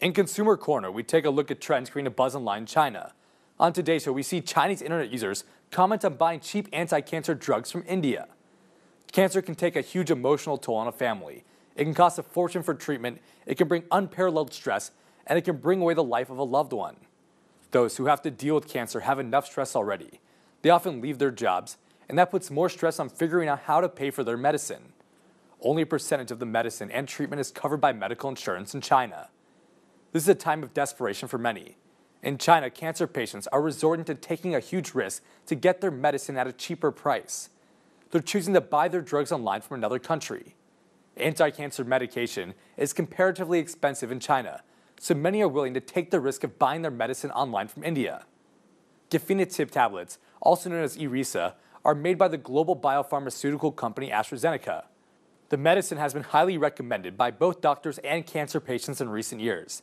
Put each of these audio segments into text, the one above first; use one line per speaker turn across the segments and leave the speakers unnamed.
In Consumer Corner, we take a look at trends creating a buzz online in China. On today's show, we see Chinese internet users comment on buying cheap anti-cancer drugs from India. Cancer can take a huge emotional toll on a family. It can cost a fortune for treatment, it can bring unparalleled stress, and it can bring away the life of a loved one. Those who have to deal with cancer have enough stress already. They often leave their jobs, and that puts more stress on figuring out how to pay for their medicine. Only a percentage of the medicine and treatment is covered by medical insurance in China. This is a time of desperation for many. In China, cancer patients are resorting to taking a huge risk to get their medicine at a cheaper price. They're choosing to buy their drugs online from another country. Anti-cancer medication is comparatively expensive in China, so many are willing to take the risk of buying their medicine online from India. Gefinitib tablets, also known as Irisa, are made by the global biopharmaceutical company AstraZeneca. The medicine has been highly recommended by both doctors and cancer patients in recent years.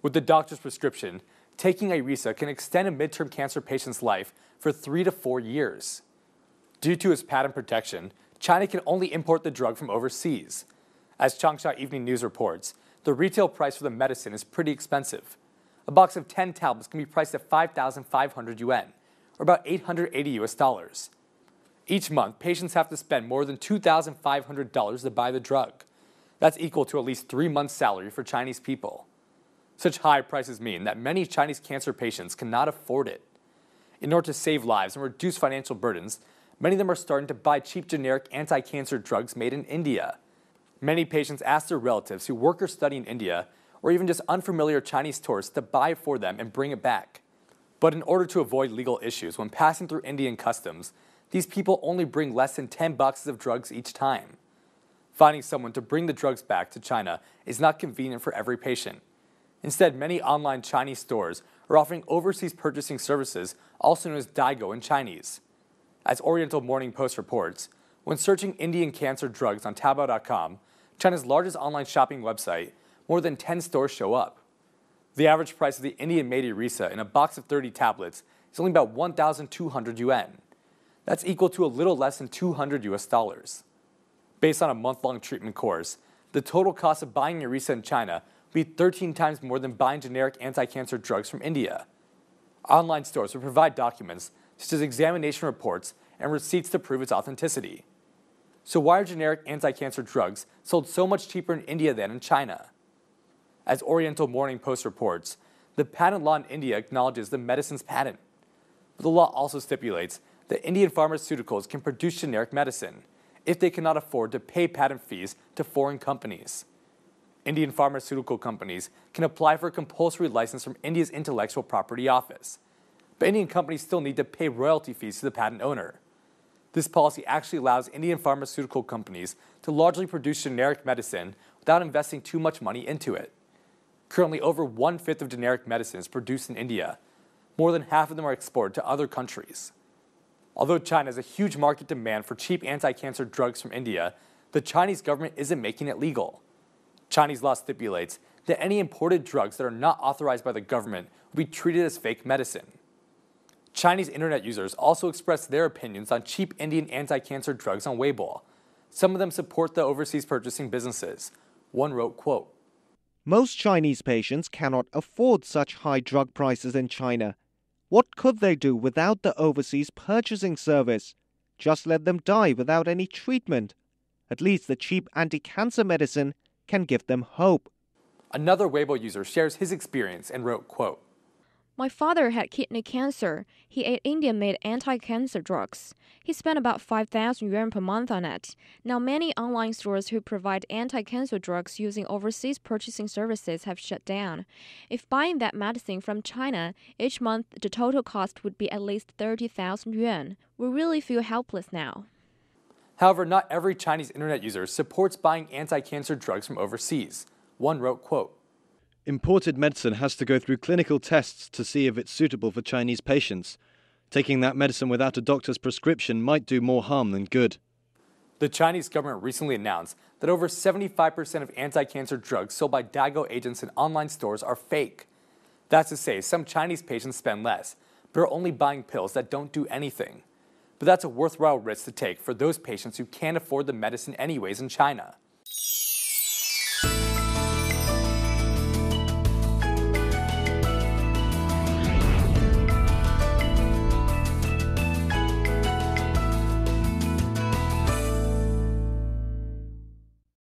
With the doctor's prescription, taking Irisa can extend a midterm cancer patient's life for 3 to 4 years. Due to its patent protection, China can only import the drug from overseas. As Changsha Evening News reports, the retail price for the medicine is pretty expensive. A box of 10 tablets can be priced at 5,500 yuan, or about $880. Each month, patients have to spend more than $2,500 to buy the drug. That's equal to at least 3 months' salary for Chinese people. Such high prices mean that many Chinese cancer patients cannot afford it. In order to save lives and reduce financial burdens, many of them are starting to buy cheap generic anti-cancer drugs made in India. Many patients ask their relatives who work or study in India, or even just unfamiliar Chinese tourists, to buy for them and bring it back. But in order to avoid legal issues when passing through Indian customs, these people only bring less than 10 boxes of drugs each time. Finding someone to bring the drugs back to China is not convenient for every patient. Instead, many online Chinese stores are offering overseas purchasing services, also known as Daigo in Chinese. As Oriental Morning Post reports, when searching Indian cancer drugs on Taobao.com, China's largest online shopping website, more than 10 stores show up. The average price of the Indian-made Irisa in a box of 30 tablets is only about 1,200 yuan. That's equal to a little less than $200. Based on a month-long treatment course, the total cost of buying Irisa in China would be 13 times more than buying generic anti-cancer drugs from India. Online stores will provide documents such as examination reports and receipts to prove its authenticity. So why are generic anti-cancer drugs sold so much cheaper in India than in China? As Oriental Morning Post reports, the patent law in India acknowledges the medicine's patent. But the law also stipulates that Indian pharmaceuticals can produce generic medicine if they cannot afford to pay patent fees to foreign companies. Indian pharmaceutical companies can apply for a compulsory license from India's Intellectual Property Office, but Indian companies still need to pay royalty fees to the patent owner. This policy actually allows Indian pharmaceutical companies to largely produce generic medicine without investing too much money into it. Currently, over 1/5 of generic medicine is produced in India. More than half of them are exported to other countries. Although China has a huge market demand for cheap anti-cancer drugs from India, the Chinese government isn't making it legal. Chinese law stipulates that any imported drugs that are not authorized by the government will be treated as fake medicine. Chinese internet users also expressed their opinions on cheap Indian anti-cancer drugs on Weibo. Some of them support the overseas purchasing businesses. One wrote, quote,
"Most Chinese patients cannot afford such high drug prices in China. What could they do without the overseas purchasing service? Just let them die without any treatment. At least the cheap anti-cancer medicine can give them hope."
Another Weibo user shares his experience and wrote, quote,
"My father had kidney cancer. He ate Indian-made anti-cancer drugs. He spent about 5,000 yuan per month on it. Now many online stores who provide anti-cancer drugs using overseas purchasing services have shut down. If buying that medicine from China, each month the total cost would be at least 30,000 yuan. We really feel helpless now."
However, not every Chinese internet user supports buying anti-cancer drugs from overseas. One wrote, quote,
"Imported medicine has to go through clinical tests to see if it's suitable for Chinese patients. Taking that medicine without a doctor's prescription might do more harm than good."
The Chinese government recently announced that over 75% of anti-cancer drugs sold by Daigo agents in online stores are fake. That's to say, some Chinese patients spend less, but are only buying pills that don't do anything. But that's a worthwhile risk to take for those patients who can't afford the medicine anyways in China.